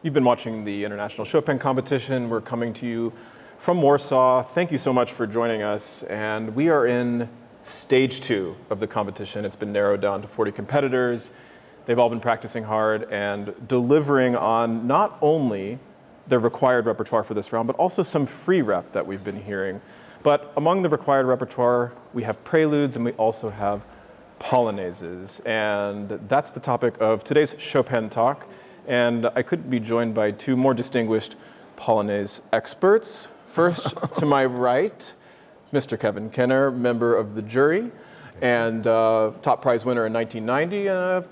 You've been watching the International Chopin Competition. We're coming to you from Warsaw. Thank you so much for joining us. And we are in stage 2 of the competition. It's been narrowed down to 40 competitors. They've all been practicing hard and delivering on not only their required repertoire for this round, but also some free rep that we've been hearing. But among the required repertoire, we have preludes and we also have polonaises. And that's the topic of today's Chopin Talk. And I couldn't be joined by two more distinguished Polonaise experts. First, to my right, Mr. Kevin Kenner, member of the jury, and top prize winner in 1990, a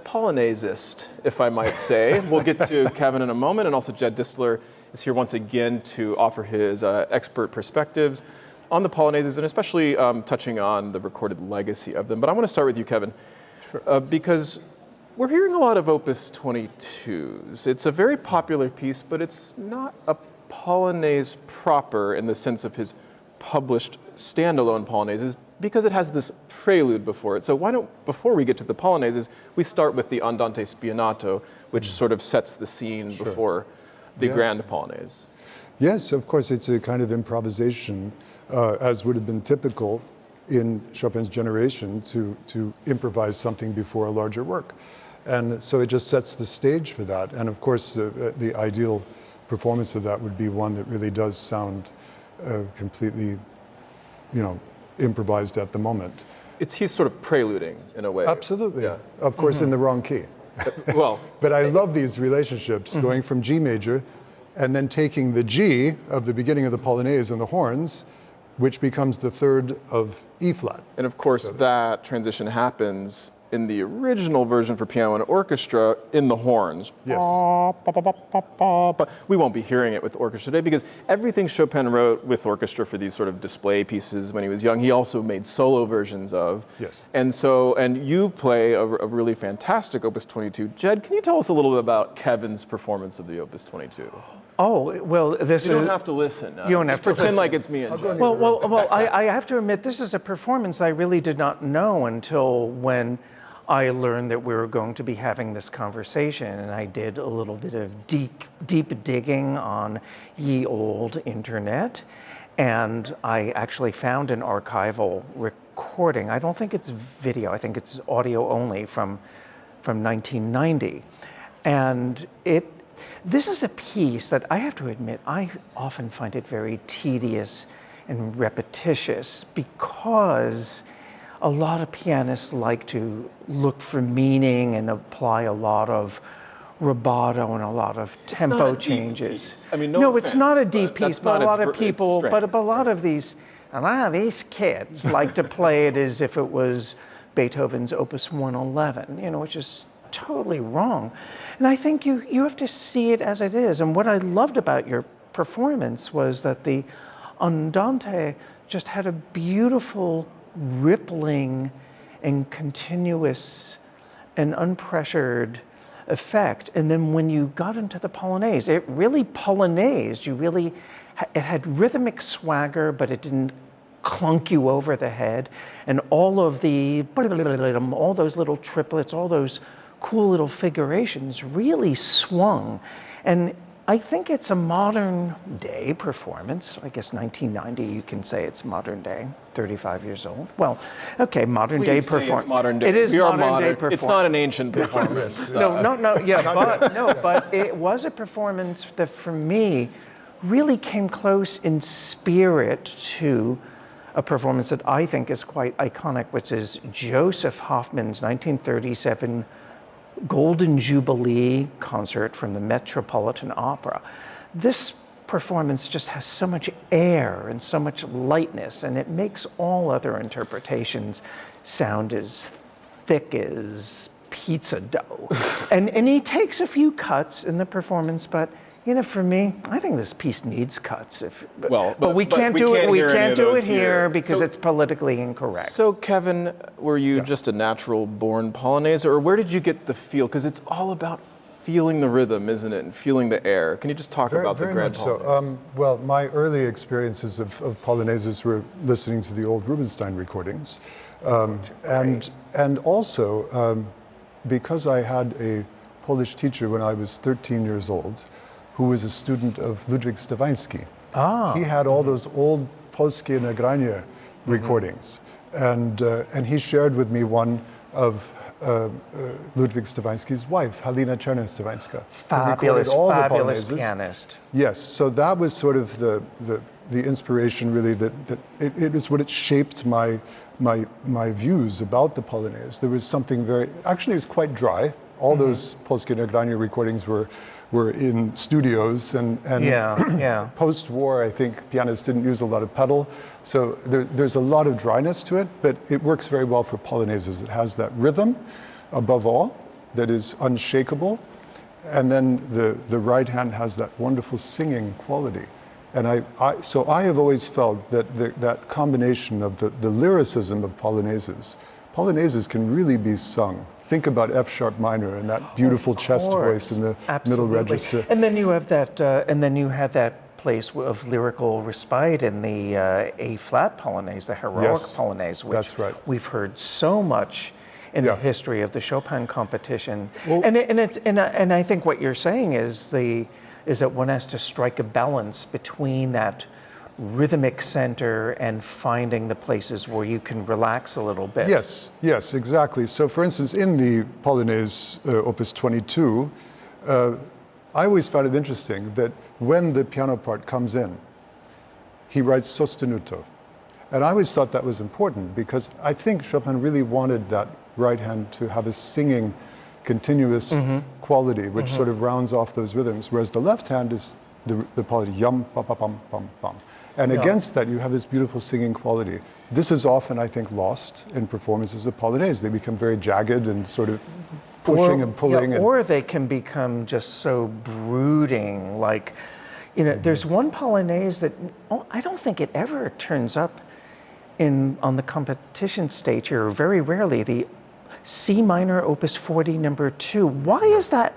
Polonaisist, if I might say. We'll get to Kevin in a moment, and also Jed DISTLER is here once again to offer his expert perspectives on the Polonaises, and especially touching on the recorded legacy of them. But I want to start with you, Kevin, because we're hearing a lot of Opus 22s. It's a very popular piece, but it's not a Polonaise proper in the sense of his published standalone Polonaises, because it has this prelude before it. So why don't, before we get to the Polonaises, we start with the Andante Spianato, which sort of sets the scene before the Grand Polonaise. Yes, of course, it's a kind of improvisation, as would have been typical in Chopin's generation to improvise something before a larger work. And so it just sets the stage for that. And of course, the ideal performance of that would be one that really does sound completely, improvised at the moment. He's sort of preluding in a way. Absolutely. Yeah. Of course, in the wrong key. Well, but I love these relationships, going from G major and then taking the G of the beginning of the Polonaise and the horns, which becomes the third of E flat. And of course, that transition happens in the original version for piano and orchestra in the horns. Yes. But we won't be hearing it with orchestra today, because everything Chopin wrote with orchestra for these sort of display pieces when he was young, he also made solo versions of. Yes. And you play a really fantastic Opus 22. Jed, can you tell us a little bit about Kevin's performance of the Opus 22? Oh, well, this You don't have to listen. You don't have to pretend listen. like it's me and Jed. Well, I have to admit, this is a performance I really did not know until when I learned that we were going to be having this conversation, and I did a little bit of deep digging on ye old internet, and I actually found an archival recording. I don't think it's video, I think it's audio only from 1990. And this is a piece that I have to admit, I often find it very tedious and repetitious, because a lot of pianists like to look for meaning and apply a lot of rubato and a lot of tempo changes. I mean, no, it's not a deep piece, but a lot of people, but a lot of these kids like to play it as if it was Beethoven's Opus 111, which is totally wrong. And I think you have to see it as it is. And what I loved about your performance was that the Andante just had a beautiful rippling and continuous and unpressured effect. And then when you got into the Polonaise, it really Polonaise. It had rhythmic swagger, but it didn't clunk you over the head. And all those little triplets, all those cool little figurations really swung. And I think it's a modern day performance. I guess 1990, you can say it's modern day, 35 years old. Well, okay, modern day performance. It's modern day. It is modern day performance. It's not an ancient performance. But it was a performance that for me really came close in spirit to a performance that I think is quite iconic, which is Joseph Hoffman's 1937 Golden Jubilee concert from the Metropolitan Opera. This performance just has so much air and so much lightness, and it makes all other interpretations sound as thick as pizza dough. and he takes a few cuts in the performance, but for me, I think this piece needs cuts. But we can't do it here because it's politically incorrect. So, Kevin, were you just a natural-born Polonaise, or where did you get the feel? Because it's all about feeling the rhythm, isn't it, and feeling the air. Can you just talk about the Grand Polonaise? Well, my early experiences of Polonaises were listening to the old Rubinstein recordings, and also because I had a Polish teacher when I was 13 years old, who was a student of Ludwig Stawański. He had all those old polskie nagrania recordings, and he shared with me one of Ludwig Stawański's wife, Halina Czerny-Stawańska. Fabulous pianist. Yes, so that was sort of the inspiration, really, that it was what it shaped my views about the Polonaise. There was something actually it was quite dry. All those polskie nagrania recordings were in studios, and post-war, I think pianists didn't use a lot of pedal, so there's a lot of dryness to it, but it works very well for Polonaises. It has that rhythm, above all, that is unshakable, and then the right hand has that wonderful singing quality. And so I have always felt that that combination of the lyricism of Polonaises can really be sung. Think about F sharp minor and that beautiful chest voice in the middle register. And then you have that. Place of lyrical respite in the A flat Polonaise, the heroic Polonaise, which that's right. We've heard so much in the history of the Chopin competition. Well, and I think what you're saying is that one has to strike a balance between that rhythmic center and finding the places where you can relax a little bit. Yes, exactly. So for instance, in the Polonaise Opus 22, I always found it interesting that when the piano part comes in, he writes sostenuto. And I always thought that was important because I think Chopin really wanted that right hand to have a singing, continuous quality, which sort of rounds off those rhythms, whereas the left hand is the part yum, pa, pa, pum, pum, pum. And against that, you have this beautiful singing quality. This is often, I think, lost in performances of Polonaise. They become very jagged and sort of pushing and pulling. Or they can become just so brooding. Like, there's one Polonaise that I don't think it ever turns up on the competition stage here, very rarely, the C minor Opus 40 number 2. Why is that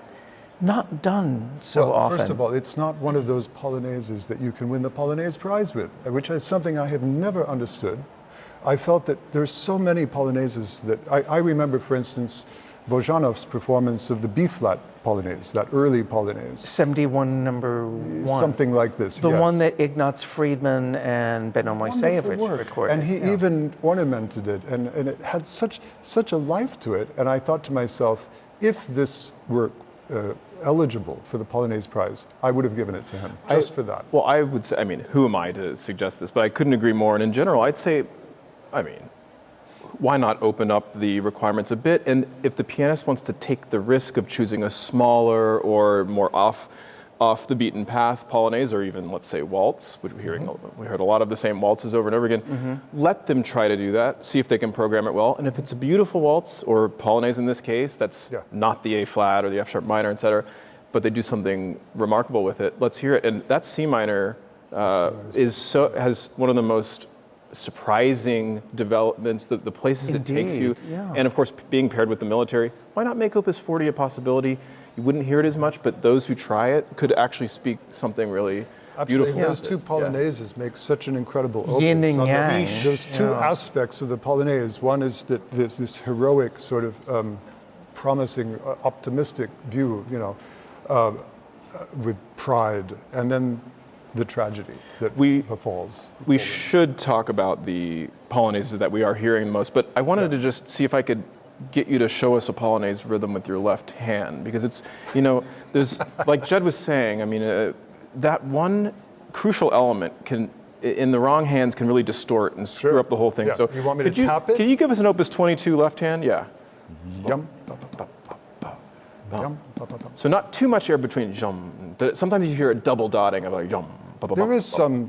not done so often? First of all, it's not one of those Polonaises that you can win the Polonaise prize with, which is something I have never understood. I felt that there's so many Polonaises that I remember, for instance, Bojanov's performance of the B-flat Polonaise, that early Polonaise. 71 number 1. Something like this, The one that Ignaz Friedman and Benno Moiseiwicz recorded. And he even ornamented it, and it had such a life to it. And I thought to myself, if this were eligible for the Polonaise prize, I would have given it to him, just for that. Well, I would say, who am I to suggest this? But I couldn't agree more. And in general, I'd say, why not open up the requirements a bit? And if the pianist wants to take the risk of choosing a smaller or more off the beaten path Polonaise, or even, let's say, waltz, which we heard a lot of the same waltzes over and over again, let them try to do that, see if they can program it well. And if it's a beautiful waltz, or Polonaise in this case, that's not the A flat or the F sharp minor, et cetera, but they do something remarkable with it, let's hear it. And that C minor has one of the most surprising developments, the places it takes you, and of course being paired with the military. Why not make Opus 40 a possibility? You wouldn't hear it as much, but those who try it could actually speak something really beautiful. Those two Polonaises make such an incredible opus. Yin and yang. Those two aspects of the Polonaise. One is that there's this heroic sort of promising, optimistic view, with pride, and then the tragedy that befalls. We should talk about the Polonaises that we are hearing the most, but I wanted to just see if I could get you to show us a Polonaise rhythm with your left hand, because it's, there's, like Jed was saying, that one crucial element in the wrong hands can really distort and screw up the whole thing. Yeah. So you want me to tap it? Can you give us an Opus 22 left hand? Yeah. Yum. So not too much air between yum. Sometimes you hear a double dotting of like yum. There is some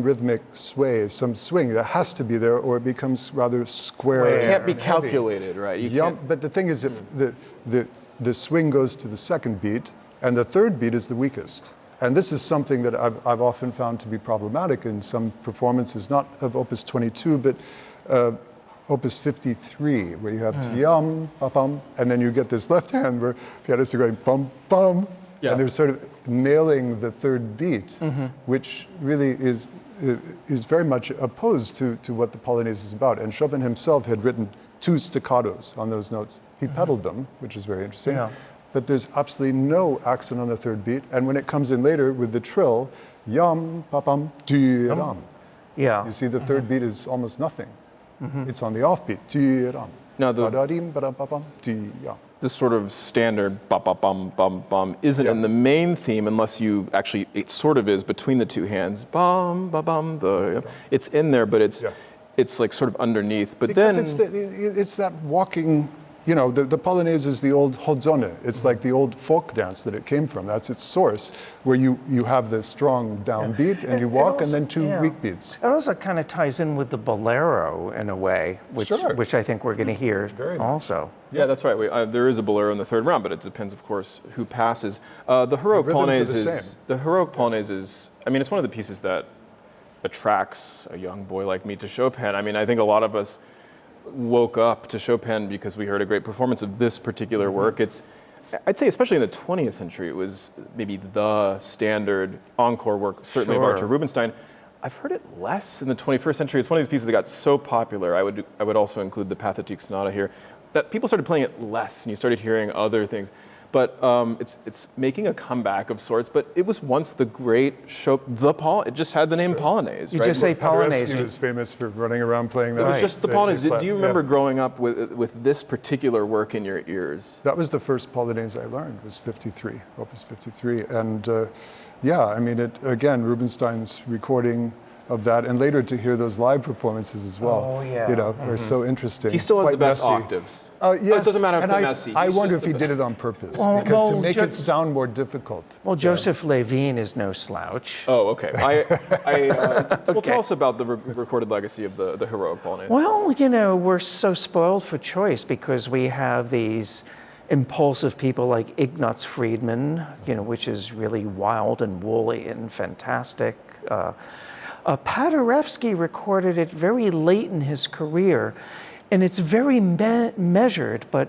rhythmic sway, some swing that has to be there, or it becomes rather square. It can't be calculated, right? But the thing is, if the swing goes to the second beat, and the third beat is the weakest. And this is something that I've often found to be problematic in some performances, not of Opus 22, but Opus 53, where you have yum, pa-pum, and then you get this left hand where pianists are going bum, bum, and they're sort of nailing the third beat, which really is very much opposed to what the Polonaise is about. And Chopin himself had written 2 staccatos on those notes. He pedaled them, which is very interesting. but there's absolutely no accent on the third beat. And when it comes in later with the trill, yum, pa-pam, di-ram. Yeah. You see the third beat is almost nothing. It's on the offbeat, di-ram. Now Ba-da-dim, ba-da-pa-pam, di-yam. this sort of standard bum isn't in the main theme unless you actually, it sort of is between the two hands. Bum, ba bum, it's in there, but it's like sort of underneath. But because then it's that walking, you know, the Polonaise is the old chodzone. It's like the old folk dance that it came from. That's its source, where you have the strong downbeat and you walk and then two weak beats. It also kind of ties in with the bolero in a way, which I think we're going to hear also. Yeah, that's right. There is a bolero in the third round, but it depends, of course, who passes. The heroic Polonaise is, I mean, it's one of the pieces that attracts a young boy like me to Chopin. I mean, I think a lot of us woke up to Chopin because we heard a great performance of this particular work. I'd say especially in the 20th century, it was maybe the standard encore work, certainly of Arthur Rubinstein. I've heard it less in the 21st century. It's one of these pieces that got so popular. I would also include the Pathetique Sonata here, that people started playing it less and you started hearing other things. But it's making a comeback of sorts. But it was once the great it just had the name Polonaise. You right? just say Polonaise. Piotrkiewicz was famous for running around playing that. It was just the Polonaise. Do you remember growing up with this particular work in your ears? That was the first Polonaise I learned. Was 53, Opus 53, and yeah, I mean, again, Rubinstein's recording of that, and later to hear those live performances as well. You know, are so interesting. He still has the best octaves. Yes, it doesn't matter if and they're messy. I wonder if he did it on purpose, because to make it sound more difficult. Well, Joseph Levine is no slouch. Oh, okay. Well, tell us about the recorded legacy of the heroic Polonaise. Well, you know, we're so spoiled for choice because we have these impulsive people like Ignaz Friedman, you know, which is really wild and woolly and fantastic. Paderewski recorded it very late in his career, and it's very measured, but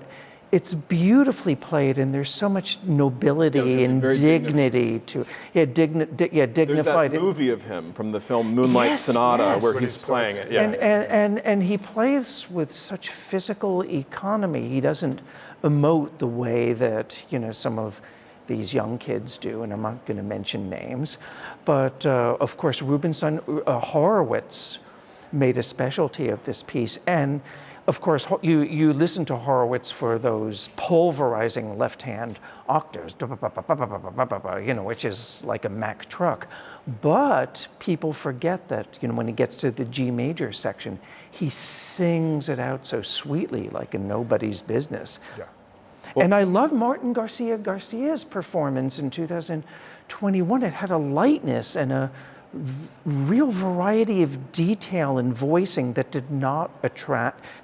it's beautifully played, and there's so much nobility and dignity to dignified. There's that movie of him from the film Moonlight Sonata where he's playing it. Yeah. And he plays with such physical economy. He doesn't emote the way that, you know, some of these young kids do, and I'm not going to mention names, but of course Rubinstein, Horowitz made a specialty of this piece, and of course you listen to Horowitz for those pulverizing left-hand octaves, you know, which is like a Mack truck, but people forget that, you know, when he gets to the G major section, he sings it out so sweetly, like a nobody's business. Yeah. Well, and I love Martin Garcia's performance in 2021. It had a lightness and a real variety of detail and voicing that did not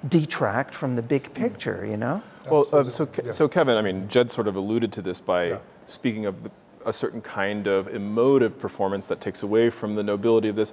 detract from the big picture, you know? Well, so Kevin, I mean, Jed sort of alluded to this by speaking of a certain kind of emotive performance that takes away from the nobility of this.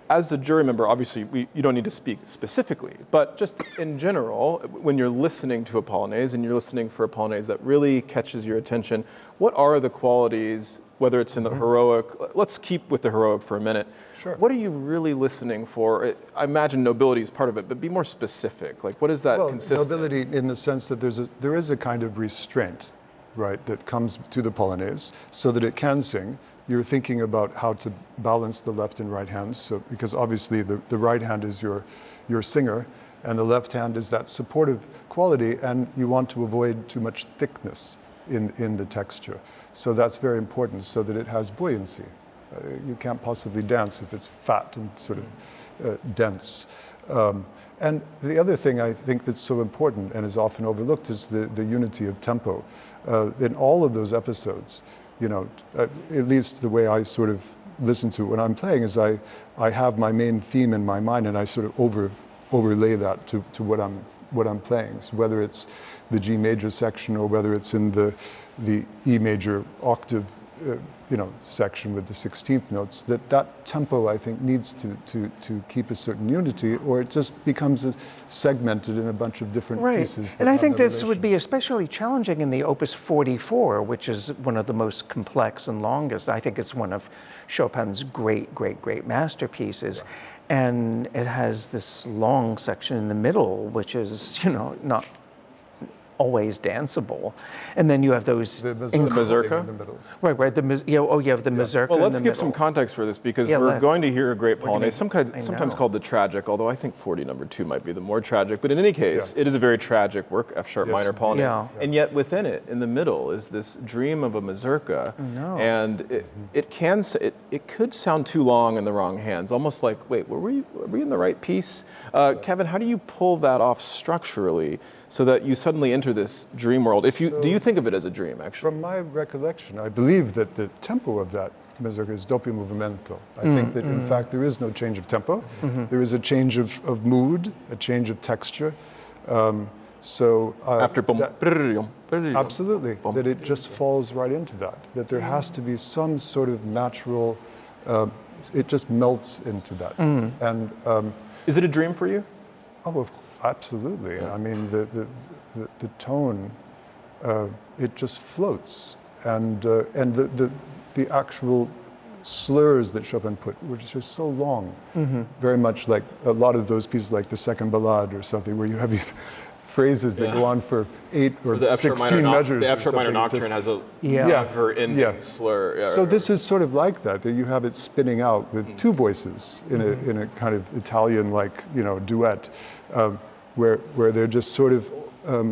As a jury member, obviously, you don't need to speak specifically, but just in general, when you're listening to a Polonaise and you're listening for a Polonaise that really catches your attention, what are the qualities, whether it's in the heroic, let's keep with the heroic for a minute. Sure. What are you really listening for? I imagine nobility is part of it, but be more specific. Like, what is that consistent? Nobility in the sense that there is a kind of restraint, right, that comes to the Polonaise so that it can sing. You're thinking about how to balance the left and right hands, so because obviously the right hand is your singer, and the left hand is that supportive quality, and you want to avoid too much thickness in the texture. So that's very important, so that it has buoyancy. You can't possibly dance if it's fat and sort of dense. And the other thing I think that's so important and is often overlooked is the unity of tempo. In all of those episodes, you know, at least the way I sort of listen to it when I'm playing is I have my main theme in my mind and I sort of overlay that to what I'm playing. So whether it's the G major section or whether it's in the E major octave, you know, section with the 16th notes, that tempo I think needs to keep a certain unity, or it just becomes segmented in a bunch of different pieces. And I think this would be especially challenging in the Opus 44, which is one of the most complex and longest. I think it's one of Chopin's great masterpieces. And it has this long section in the middle, which is, you know, not always danceable. And then you have those the mazurka in the middle. Right. You have the mazurka. Well, let's in the give middle. some context for this because we're going to hear a great polonaise, sometimes know. called the tragic, although I think 40 No. 2 might be the more tragic. But in any case, it is a very tragic work, F sharp minor polonaise. Yeah. And yet within it, in the middle, is this dream of a mazurka. And it could sound too long in the wrong hands, almost like, wait, were we in the right piece? Kevin, how do you pull that off structurally so that you suddenly enter this dream world? Do you think of it as a dream, actually? From my recollection, I believe that the tempo of that mazurka is doppio movimento. I think that, in fact, there is no change of tempo. There is a change of mood, a change of texture. After absolutely, that it just falls right into that there has to be some sort of natural, it just melts into that. And is it a dream for you? oh, absolutely. Yeah. I mean, the tone, it just floats, and the actual slurs that Chopin put, which are so long, very much like a lot of those pieces, like the Second Ballade or something, where you have these phrases that go on for 8 or 16 measures. The F sharp minor nocturne has a never-ending slur. So this is sort of like that you have it spinning out with two voices in a kind of Italian-like, duet, where they're just sort of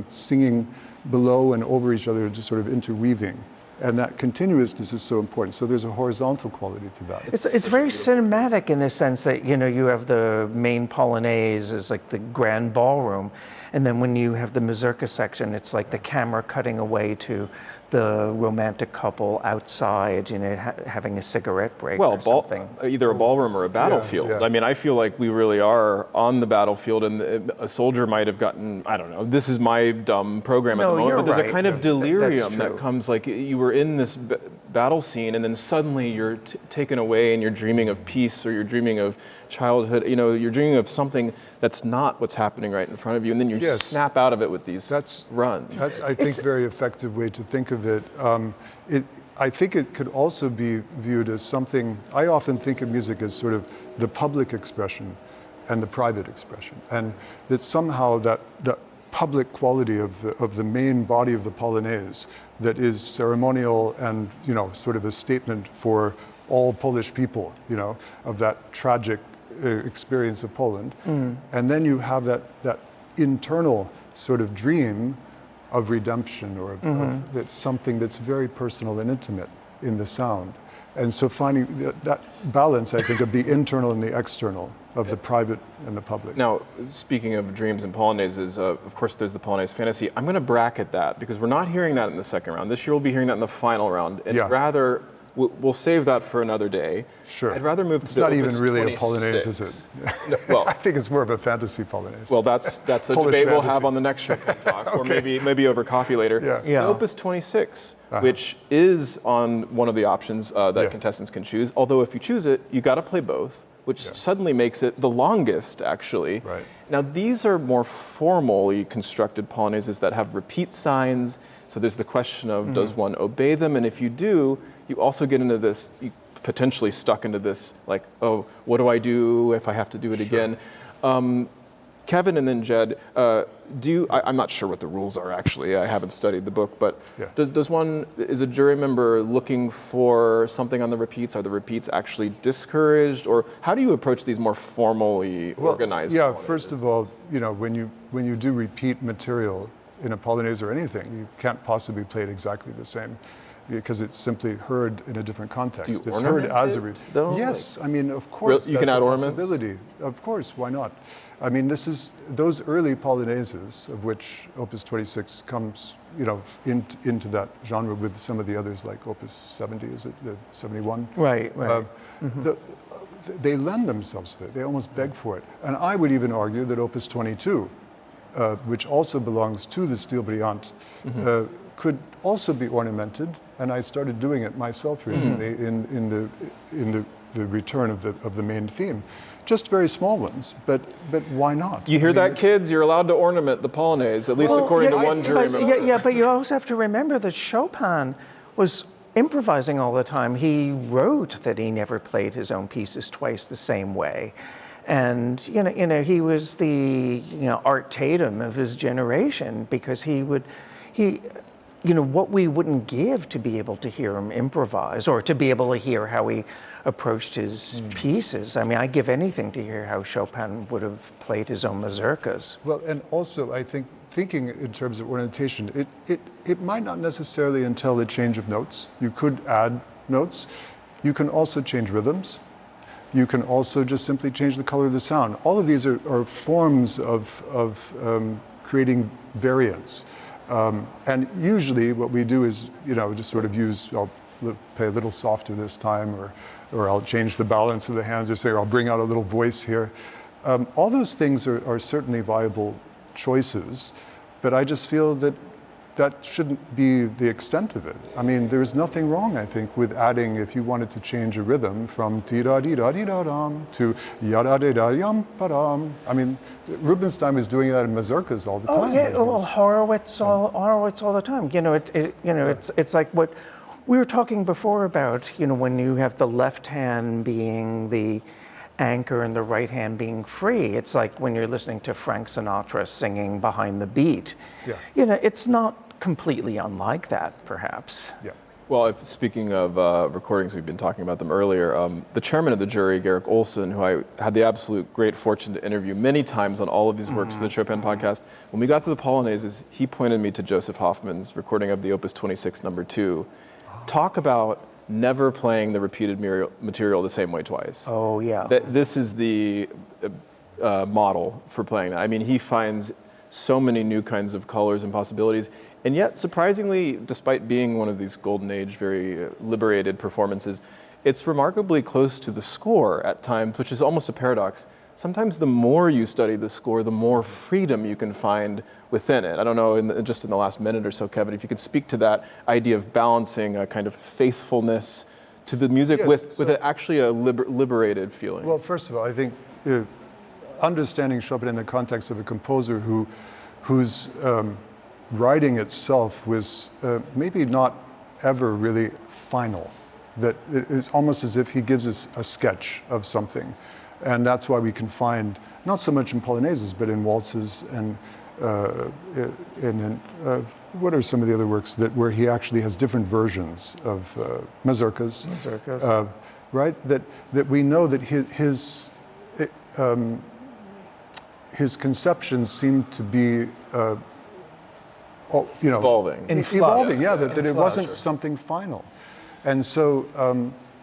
singing below and over each other, just sort of interweaving. And that continuousness is so important. So there's a horizontal quality to that. It's very cinematic in the sense that, you have the main polonaise is like the grand ballroom. And then when you have the mazurka section, it's like the camera cutting away to the romantic couple outside, having a cigarette break or something. Either a ballroom or a battlefield. Yeah. I mean, I feel like we really are on the battlefield, and a soldier might have gotten, I don't know, this is my dumb program at the moment, but there's a kind of delirium that comes, like you were in this battle scene, and then suddenly you're taken away and you're dreaming of peace, or you're dreaming of childhood, you're dreaming of something that's not what's happening right in front of you, and then you snap out of it with these runs. That's, I think, very effective way to think of it. I think it could also be viewed as something, I often think of music as sort of the public expression and the private expression, and that somehow that public quality of the main body of the polonaise that is ceremonial and, sort of a statement for all Polish people, of that tragic experience of Poland. And then you have that internal sort of dream of redemption, or of that's something that's very personal and intimate in the sound. And so finding that balance, I think, of the internal and the external, of the private and the public. Now, speaking of dreams and polonaises, of course there's the Polonaise Fantasy. I'm going to bracket that because we're not hearing that in the second round. This year we'll be hearing that in the final round. And rather, we'll save that for another day. Sure. I'd rather move to It's the not Opus even really 26. a polonaise, is it? No, well, I think it's more of a fantasy polonaise. Well, that's a debate we'll have on the next Chopin talk, or maybe over coffee later. The Opus 26, which is on one of the options that contestants can choose. Although if you choose it, you got to play both, which suddenly makes it the longest, actually. Right. Now, these are more formally constructed polonaises that have repeat signs. So there's the question of, does one obey them? And if you do, you also get into this, you potentially stuck into this, like, oh, what do I do if I have to do it again? Kevin and then Jed, I'm not sure what the rules are, actually. I haven't studied the book, but is a jury member looking for something on the repeats? Are the repeats actually discouraged? Or how do you approach these more formally organized? Yeah, first of all, when you do repeat material in a polonaise or anything, you can't possibly play it exactly the same, because it's simply heard in a different context. Do you it's heard as a repeat. Yes, I mean, of course, you can add ornaments? possibility. Of course, why not? I mean, this is those early polonaises, of which Opus 26 comes, into that genre with some of the others, like Opus 70, is it 71? Right. They lend themselves to it. They almost beg for it. And I would even argue that Opus 22, which also belongs to the Style Brillant, could also be ornamented, and I started doing it myself recently in the return of the main theme. Just very small ones, but why not? You hear that, kids? You're allowed to ornament the polonaise, at least according to one jury member. But you also have to remember that Chopin was improvising all the time. He wrote that he never played his own pieces twice the same way. And he was the Art Tatum of his generation, because what we wouldn't give to be able to hear him improvise, or to be able to hear how he approached his pieces. I mean, I'd give anything to hear how Chopin would have played his own mazurkas. Well, and also I think thinking in terms of ornamentation, it might not necessarily entail a change of notes. You could add notes. You can also change rhythms. You can also just simply change the color of the sound. All of these are forms of creating variance. And usually what we do is, just sort of I'll play a little softer this time, or I'll change the balance of the hands, or say, or I'll bring out a little voice here. All those things are certainly viable choices, but I just feel that shouldn't be the extent of it. I mean, there's nothing wrong, I think, with adding, if you wanted to change a rhythm from ti-da-dee-da-dee-da-dam to ya-da-dee-da-yam-pa-dam. I mean, Rubinstein was doing that in mazurkas all the time. Oh yeah, well, Horowitz all the time. It's like what we were talking before about, when you have the left hand being the anchor and the right hand being free. It's like when you're listening to Frank Sinatra singing behind the beat. Yeah. It's not completely unlike that, perhaps. Yeah. Well, speaking of recordings, we've been talking about them earlier. The chairman of the jury, Garrick Olson, who I had the absolute great fortune to interview many times on all of these works for the Chopin podcast, when we got to the Polonaises, he pointed me to Joseph Hoffman's recording of the Opus 26, number 2. Talk about never playing the repeated material the same way twice. Oh, yeah. This is the model for playing that. I mean, he finds so many new kinds of colors and possibilities, and yet, surprisingly, despite being one of these golden age, very liberated performances, it's remarkably close to the score at times, which is almost a paradox. Sometimes the more you study the score, the more freedom you can find within it. I don't know, just in the last minute or so, Kevin, if you could speak to that idea of balancing a kind of faithfulness to the music with actually a liberated feeling. Well, first of all, I think understanding Chopin in the context of a composer whose writing itself was maybe not ever really final, that it is almost as if he gives us a sketch of something. And that's why we can find, not so much in polonaises, but in waltzes and what are some of the other works where he actually has different versions of mazurkas. Right? That we know that his conceptions seem to be evolving. Evolving, yeah, that it wasn't something final. And so,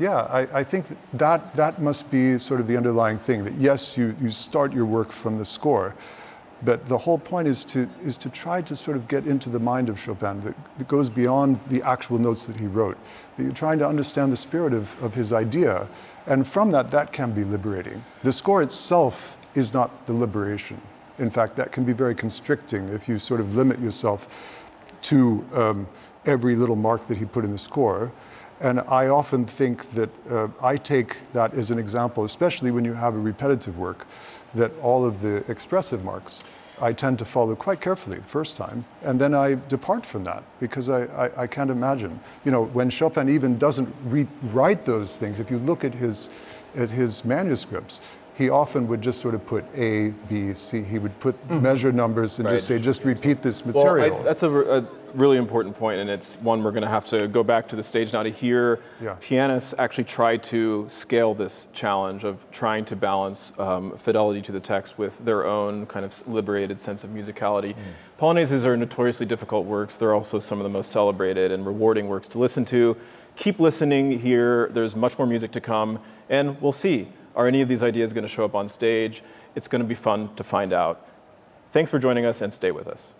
I think that must be sort of the underlying thing, that yes, you start your work from the score, but the whole point is to try to sort of get into the mind of Chopin that goes beyond the actual notes that he wrote, that you're trying to understand the spirit of his idea, and from that can be liberating. The score itself is not the liberation. In fact, that can be very constricting if you sort of limit yourself to every little mark that he put in the score. And I often think that I take that as an example, especially when you have a repetitive work, that all of the expressive marks I tend to follow quite carefully the first time, and then I depart from that because I can't imagine. When Chopin even doesn't rewrite those things, if you look at his manuscripts, he often would just sort of put A, B, C. He would put measure numbers and just say, just repeat this material. Well, that's a really important point, and it's one we're going to have to go back to the stage now to hear pianists actually try to scale this challenge of trying to balance fidelity to the text with their own kind of liberated sense of musicality. Polonaises are notoriously difficult works. They're also some of the most celebrated and rewarding works to listen to. Keep listening here. There's much more music to come, and we'll see. Are any of these ideas going to show up on stage? It's going to be fun to find out. Thanks for joining us, and stay with us.